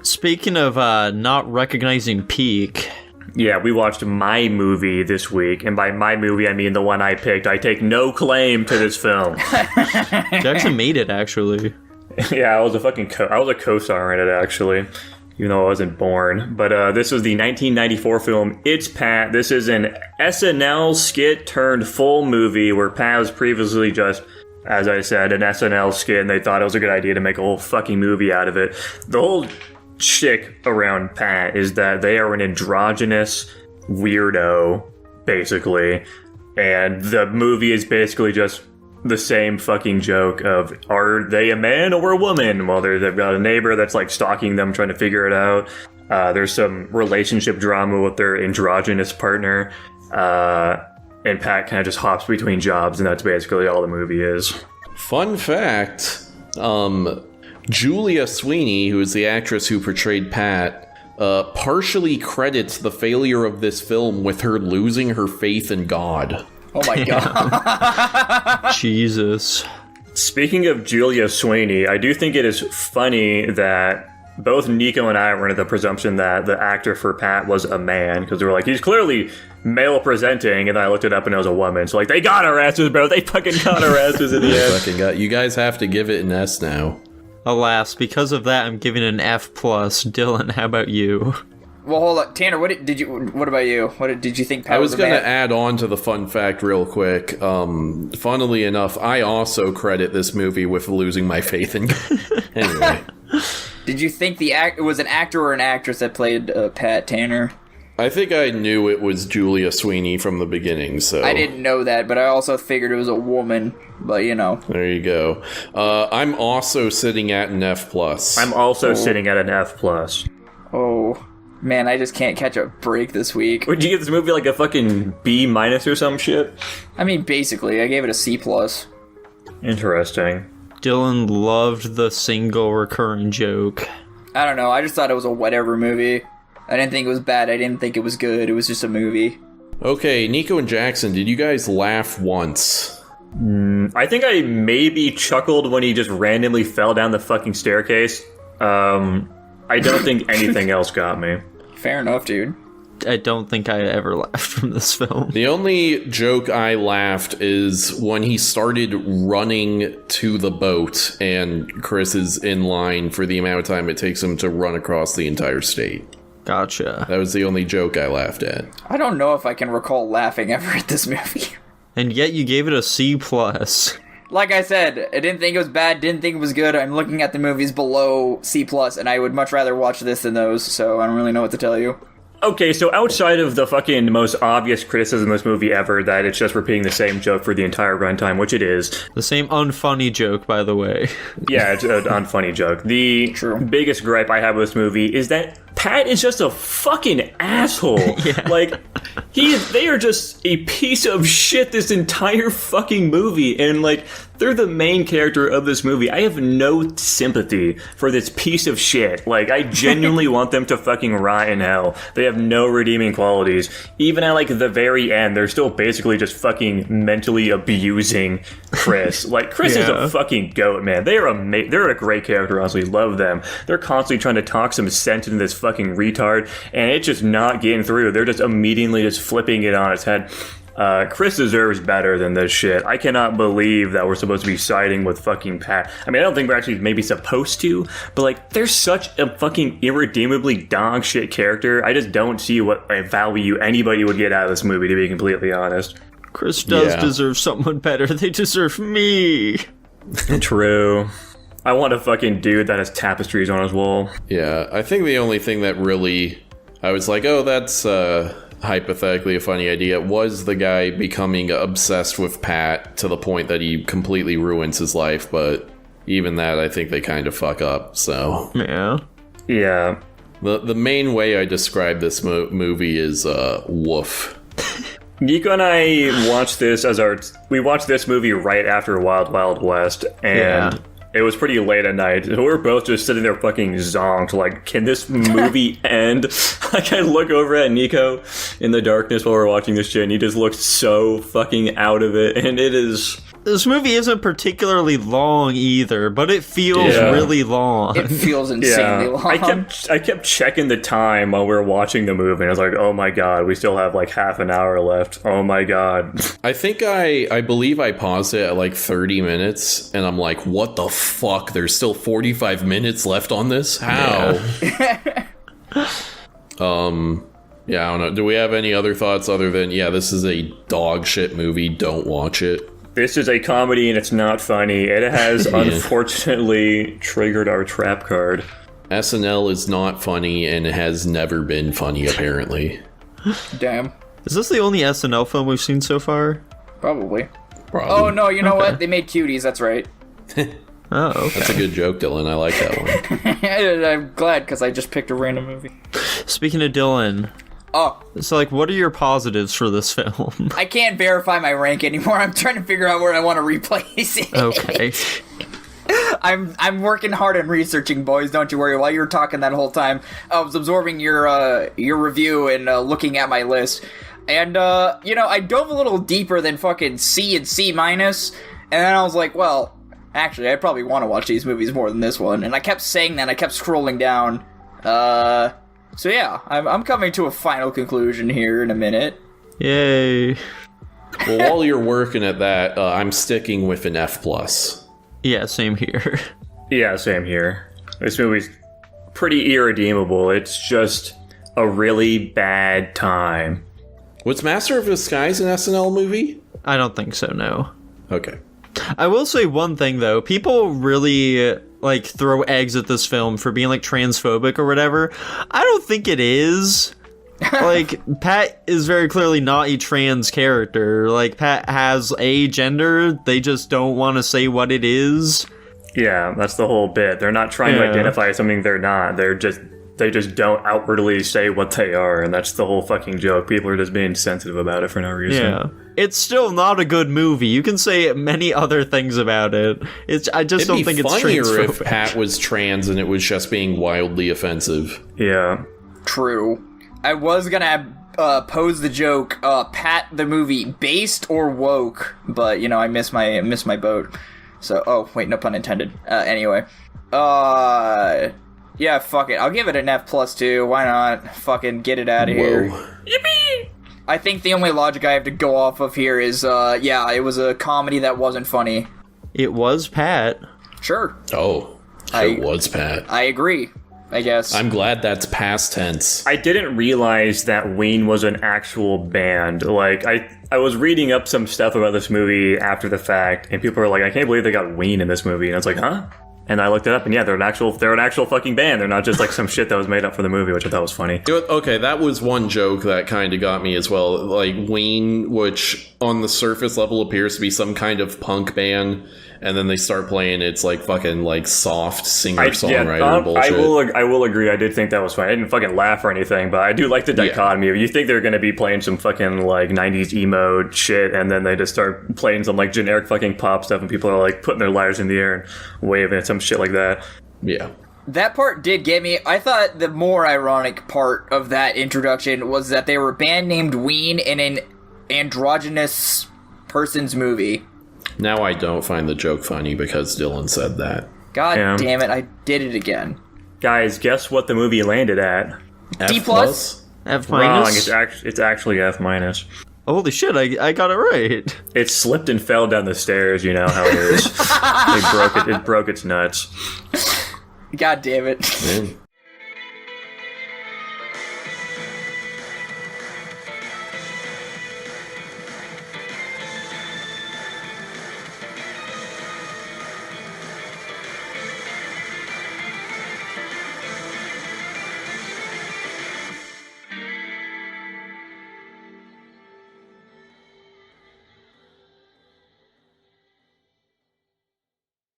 Speaking of not recognizing peak... Yeah, we watched my movie this week, and by my movie, I mean the one I picked. I take no claim to this film. Jackson made it, actually. Yeah, I was a co-star in it, actually, even though I wasn't born. But this was the 1994 film It's Pat. This is an SNL skit turned full movie where Pat was previously just, as I said, an SNL skit, and they thought it was a good idea to make a whole fucking movie out of it. The whole shtick around Pat is that they are an androgynous weirdo, basically, and the movie is basically just the same fucking joke of, are they a man or a woman? Well, they've got a neighbor that's like stalking them, trying to figure it out. There's some relationship drama with their androgynous partner, and Pat kind of just hops between jobs, and that's basically all the movie is. Fun fact, Julia Sweeney, who is the actress who portrayed Pat, partially credits the failure of this film with her losing her faith in God. Oh my god. Jesus. Speaking of Julia Sweeney, I do think it is funny that both Nico and I were under the presumption that the actor for Pat was a man, because we were like, he's clearly male presenting, and then I looked it up and it was a woman. So like, they got our asses, bro. They fucking got our asses in the end. Fucking got, you guys have to give it an S now. Alas, because of that, I'm giving it an F+. Dylan, how about you? Well, hold on. Tanner, what about you? What did you think Pat I was going to add on to the fun fact real quick. Funnily enough, I also credit this movie with losing my faith in God. Anyway. Did you think it was an actor or an actress that played Pat, Tanner? I think I knew it was Julia Sweeney from the beginning, so... I didn't know that, but I also figured it was a woman, but you know. There you go. I'm also sitting at an F+. I'm also sitting at an F+. Oh, man, I just can't catch a break this week. Would you give this movie like a fucking B- or some shit? I mean, basically, I gave it a C+. Interesting. Dylan loved the single recurring joke. I don't know, I just thought it was a whatever movie. I didn't think it was bad, I didn't think it was good, it was just a movie. Okay, Nico and Jackson, did you guys laugh once? I think I maybe chuckled when he just randomly fell down the fucking staircase. I don't think anything else got me. Fair enough, dude. I don't think I ever laughed from this film. The only joke I laughed is when he started running to the boat and Chris is in line for the amount of time it takes him to run across the entire state. Gotcha. That was the only joke I laughed at. I don't know if I can recall laughing ever at this movie. And yet you gave it a C+. Like I said, I didn't think it was bad, didn't think it was good. I'm looking at the movies below C+, and I would much rather watch this than those, so I don't really know what to tell you. Okay, so outside of the fucking most obvious criticism of this movie ever, that it's just repeating the same joke for the entire runtime, which it is. The same unfunny joke, by the way. Yeah, it's an unfunny joke. The biggest gripe I have with this movie is that Pat is just a fucking asshole. Yeah. Like, they are just a piece of shit this entire fucking movie, and like, they're the main character of this movie. I have no sympathy for this piece of shit. Like, I genuinely want them to fucking rot in hell. They have no redeeming qualities. Even at like the very end, they're still basically just fucking mentally abusing Chris. Like, Chris is a fucking goat, man. They're a great character, honestly. Love them. They're constantly trying to talk some sense into this fucking retard, and it's just not getting through. They're just immediately just flipping it on its head. Chris deserves better than this shit. I cannot believe that we're supposed to be siding with fucking Pat. I mean, I don't think we're actually maybe supposed to, but like, they're such a fucking irredeemably dog shit character. I just don't see what value anybody would get out of this movie, to be completely honest. Chris does deserve someone better. They deserve me. True. I want a fucking dude that has tapestries on his wall. Yeah, I think the only thing that really, I was like, oh, that's hypothetically a funny idea, was the guy becoming obsessed with Pat to the point that he completely ruins his life, but even that, I think they kind of fuck up, so. Yeah. The main way I describe this movie is woof. Nico and I watched this we watched this movie right after Wild Wild West, and it was pretty late at night. We were both just sitting there fucking zonked, like, can this movie end? Like, I look over at Nico in the darkness while we're watching this shit, and he just looks so fucking out of it, and it is This movie isn't particularly long either, but it feels really long. It feels insanely long. I kept checking the time while we were watching the movie, and I was like, oh my god, we still have like half an hour left. Oh my god. I think I believe I paused it at like 30 minutes, and I'm like, what the fuck? There's still 45 minutes left on this? How? Yeah. Yeah, I don't know. Do we have any other thoughts other than, yeah, this is a dog shit movie, don't watch it? This is a comedy and it's not funny. It has unfortunately triggered our trap card. SNL is not funny and has never been funny, apparently. Damn. Is this the only SNL film we've seen so far? Probably. Probably. Oh, no, you know what? They made Cuties, that's right. Oh, okay. That's a good joke, Dylan. I like that one. I'm glad, because I just picked a random movie. Speaking of Dylan... Oh. So, like, what are your positives for this film? I can't verify my rank anymore. I'm trying to figure out where I want to replace it. Okay. I'm working hard and researching, boys. Don't you worry. While you were talking that whole time, I was absorbing your review and looking at my list. And, I dove a little deeper than fucking C and C minus. And then I was like, well, actually, I probably want to watch these movies more than this one. And I kept saying that. I kept scrolling down. So yeah, I'm coming to a final conclusion here in a minute. Yay. Well, while you're working at that, I'm sticking with an F+. Yeah, same here. Yeah, same here. This movie's pretty irredeemable. It's just a really bad time. Was Master of Disguise an SNL movie? I don't think so, no. Okay. I will say one thing, though. People really, like, throw eggs at this film for being, like, transphobic or whatever. I don't think it is. Like, Pat is very clearly not a trans character. Like, Pat has a gender. They just don't want to say what it is. Yeah, that's the whole bit. They're not trying to identify as something they're not. They just don't outwardly say what they are, and that's the whole fucking joke. People are just being sensitive about it for no reason. Yeah. It's still not a good movie. You can say many other things about it. I just don't think it's transphobic. It'd be funnier if Pat was trans and it was just being wildly offensive. Yeah. True. I was gonna pose the joke, Pat the movie, based or woke, but, I missed my boat. So, oh, wait, no pun intended. Anyway. Yeah, fuck it. I'll give it an F+ too. Why not? Fucking get it out of here. Yippee! I think the only logic I have to go off of here is, it was a comedy that wasn't funny. It was Pat. Sure. Oh, it was Pat. I agree, I guess. I'm glad that's past tense. I didn't realize that Ween was an actual band. Like, I was reading up some stuff about this movie after the fact, and people were like, I can't believe they got Ween in this movie. And I was like, huh? And I looked it up, and yeah, they're an actual fucking band. They're not just like some shit that was made up for the movie, which I thought was funny. Okay, that was one joke that kind of got me as well. Like, Ween, which on the surface level appears to be some kind of punk band, and then they start playing it's like fucking like soft singer-songwriter bullshit. I will agree. I did think that was funny. I didn't fucking laugh or anything, but I do like the dichotomy of you think they're going to be playing some fucking like 90s emo shit, and then they just start playing some like generic fucking pop stuff, and people are like putting their lighters in the air and waving at some shit like that. Yeah. That part did get me. I thought the more ironic part of that introduction was that they were a band named Ween in an androgynous person's movie. Now I don't find the joke funny because Dylan said that. God damn it, I did it again. Guys, guess what the movie landed at? D+? F-? Wrong, it's actually F-. Holy shit, I got it right. It slipped and fell down the stairs, you know how it is. It broke its nuts. God damn it. Man,